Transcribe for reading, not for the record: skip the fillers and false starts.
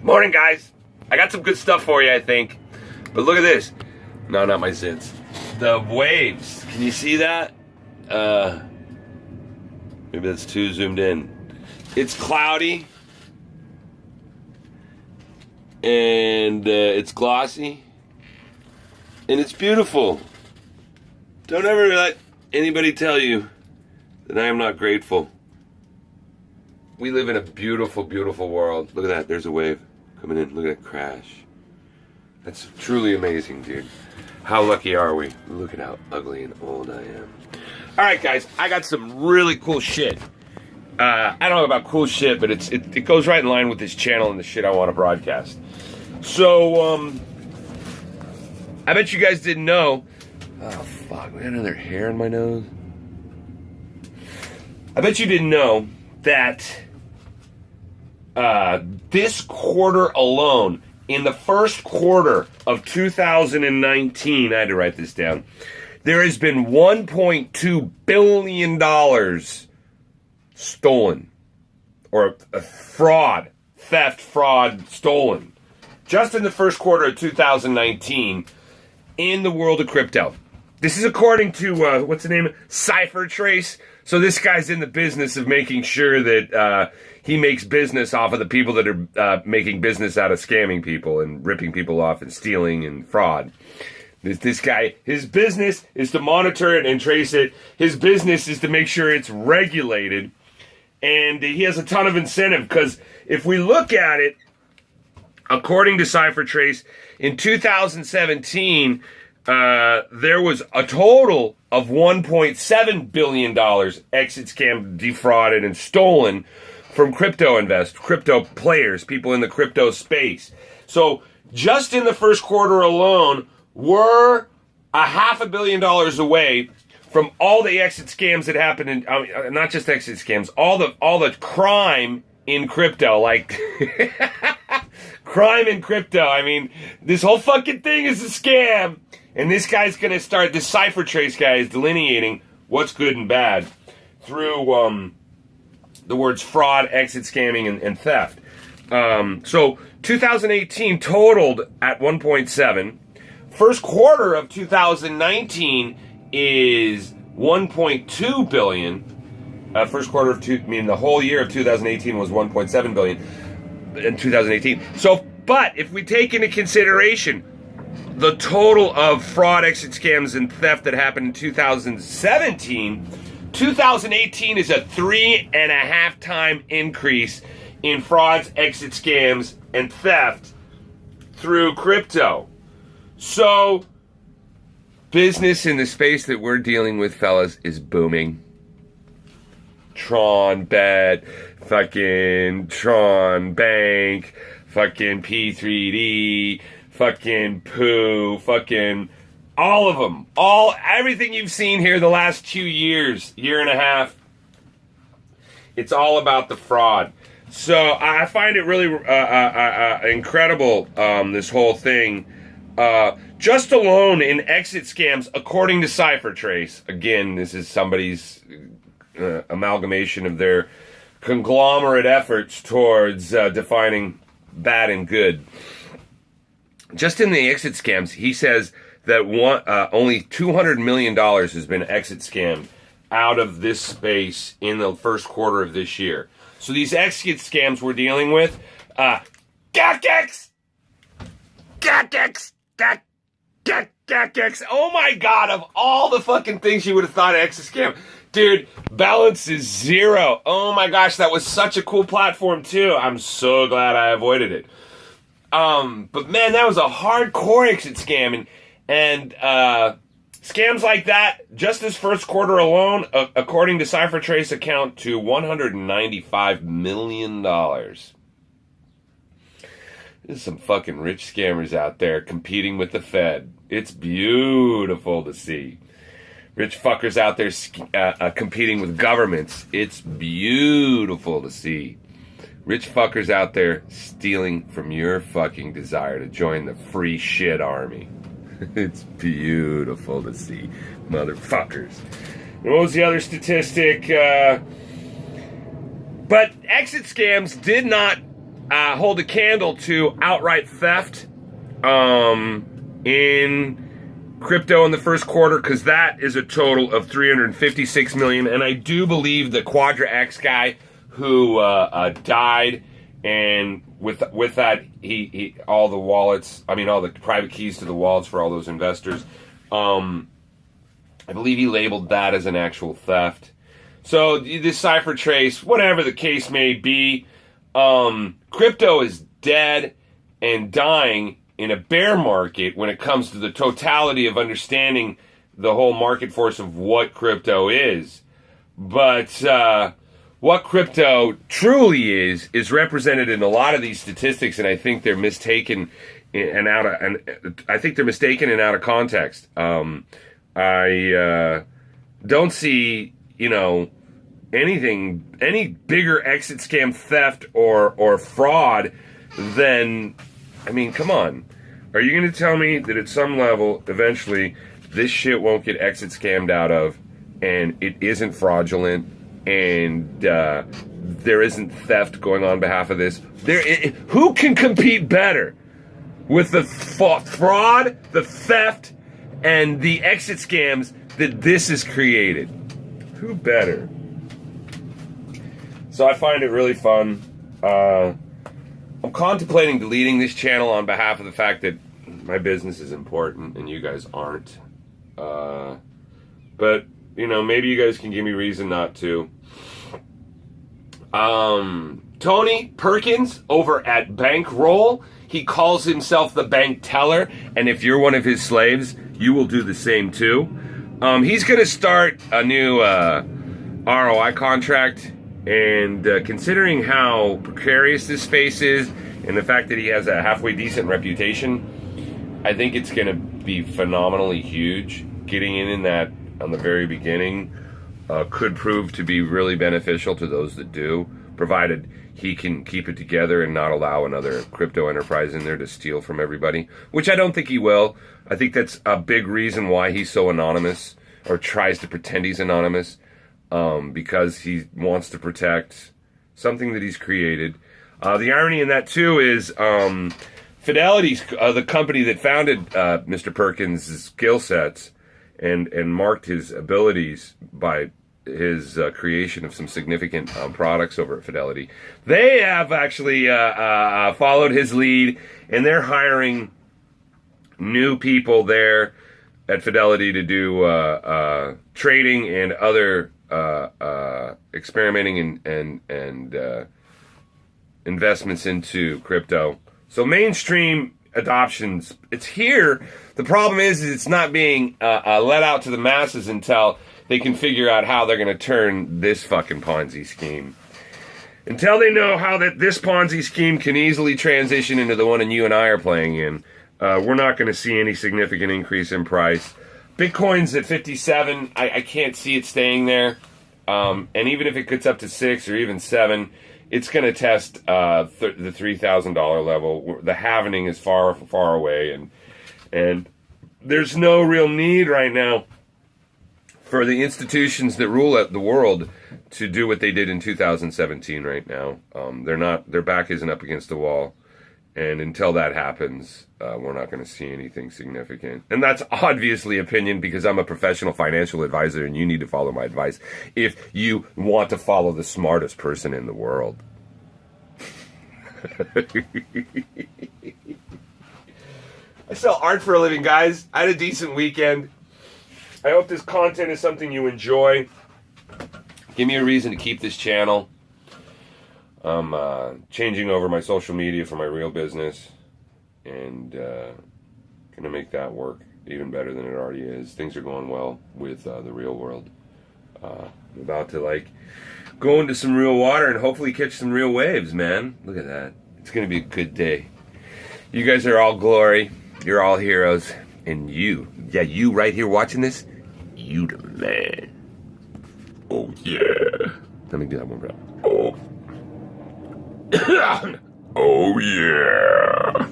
Morning, guys. I got some good stuff for you, I think. But look at this. No, not my zits. The waves. Can you see that? Maybe that's too zoomed in. It's cloudy. And it's glossy. And it's beautiful. Don't ever let anybody tell you that I am not grateful. We live in a beautiful, beautiful world. Look at that. There's a wave coming in. Look at that crash. That's truly amazing, dude. How lucky are we? Look at how ugly and old I am. All right, guys. I got some really cool shit. I don't know about cool shit, but it goes right in line with this channel and the shit I want to broadcast. So, I bet you guys didn't know. Oh, fuck. We got another hair in my nose. I bet you didn't know that this quarter alone, in the first quarter of 2019, I had to write this down, there has been $1.2 billion stolen. Or theft, fraud, stolen. Just in the first quarter of 2019 in the world of crypto. This is according to, what's the name? CipherTrace. So this guy's in the business of making sure that he makes business off of the people that are making business out of scamming people and ripping people off and stealing and fraud. This guy, his business is to monitor it and trace it. His business is to make sure it's regulated. And he has a ton of incentive because if we look at it, according to CipherTrace, in 2017, there was a total of $1.7 billion exit scam, defrauded, and stolen from crypto players, people in the crypto space. So just in the first quarter alone, we're $500 million away from all the exit scams that happened in, not just exit scams, all the crime in crypto, like crime in crypto. I mean, this whole fucking thing is a scam. And this guy's going to start, this CipherTrace guy is delineating what's good and bad through the words fraud, exit scamming, and theft. So 2018 totaled at 1.7. First quarter of 2019 is 1.2 billion. First quarter of the whole year of 2018 was 1.7 billion in 2018. So, but if we take into consideration the total of fraud, exit scams, and theft that happened in 2017, 2018 is a 3.5 time increase in frauds, exit scams, and theft through crypto. So, business in the space that we're dealing with, fellas, is booming. Tron Bet, fucking Tron Bank, fucking P3D, fucking Poo, fucking all of them. Everything you've seen here the last 2 years, year and a half, it's all about the fraud. So I find it really incredible, this whole thing. Just alone in exit scams, according to CipherTrace, again, this is somebody's amalgamation of their conglomerate efforts towards defining bad and good. Just in the exit scams, he says that only $200 million has been exit scammed out of this space in the first quarter of this year. So these exit scams we're dealing with, GACX! Oh my God, of all the fucking things you would have thought of exit scam. Dude, balance is zero. Oh my gosh, that was such a cool platform too. I'm so glad I avoided it. But man, that was a hardcore exit scam, and scams like that, just this first quarter alone, according to CipherTrace, account to $195 million. There's some fucking rich scammers out there competing with the Fed. It's beautiful to see. Rich fuckers out there competing with governments. It's beautiful to see. Rich fuckers out there stealing from your fucking desire to join the free shit army. It's beautiful to see, motherfuckers. And what was the other statistic? But exit scams did not hold a candle to outright theft in crypto in the first quarter, because that is a total of 356 million. And I do believe the Quadra X guy who died, and with that, he all the wallets, I mean all the private keys to the wallets for all those investors, I believe he labeled that as an actual theft. So this cipher trace, whatever the case may be, crypto is dead and dying in a bear market when it comes to the totality of understanding the whole market force of what crypto is. But what crypto truly is represented in a lot of these statistics, and I think they're mistaken and out of context. I don't see, any bigger exit scam, theft, or fraud than, I mean, come on. Are you going to tell me that at some level, eventually, this shit won't get exit scammed out of, and it isn't fraudulent, and there isn't theft going on behalf of this? Who can compete better with the fraud, the theft, and the exit scams that this has created? Who better? So I find it really fun. I'm contemplating deleting this channel on behalf of the fact that my business is important and you guys aren't. But, maybe you guys can give me reason not to. Tony Perkins over at Bankroll, he calls himself the bank teller, and if you're one of his slaves, you will do the same too. He's going to start a new ROI contract, and considering how precarious this space is and the fact that he has a halfway decent reputation, I think it's going to be phenomenally huge. Getting in that on the very beginning could prove to be really beneficial to those that do, provided he can keep it together and not allow another crypto enterprise in there to steal from everybody, which I don't think he will. I think that's a big reason why he's so anonymous, or tries to pretend he's anonymous, because he wants to protect something that he's created. The irony in that, too, is Fidelity's the company that founded Mr. Perkins' skill sets and marked his abilities by his creation of some significant products over at Fidelity. They have actually followed his lead, and they're hiring new people there at Fidelity to do trading and other experimenting and investments into crypto. So mainstream adoptions, it's here. The problem is it's not being let out to the masses until they can figure out how they're going to turn this fucking Ponzi scheme. Until they know how this Ponzi scheme can easily transition into the one that you and I are playing in, we're not going to see any significant increase in price. Bitcoin's at 57. I can't see it staying there. And even if it gets up to 6 or even 7, it's going to test the $3,000 level. The halvening is far, far away, and there's no real need right now for the institutions that rule the world to do what they did in 2017 right now. Their back isn't up against the wall. And until that happens, we're not going to see anything significant. And that's obviously opinion, because I'm a professional financial advisor and you need to follow my advice if you want to follow the smartest person in the world. I sell art for a living, guys. I had a decent weekend. I hope this content is something you enjoy. Give me a reason to keep this channel. I'm changing over my social media for my real business, and gonna make that work even better than it already is. Things are going well with the real world. I'm about to go into some real water and hopefully catch some real waves, man. Look at that. It's gonna be a good day. You guys are all glory. You're all heroes. And you right here watching this, you the man. Oh yeah. Let me do that one, bro. Oh. Oh yeah.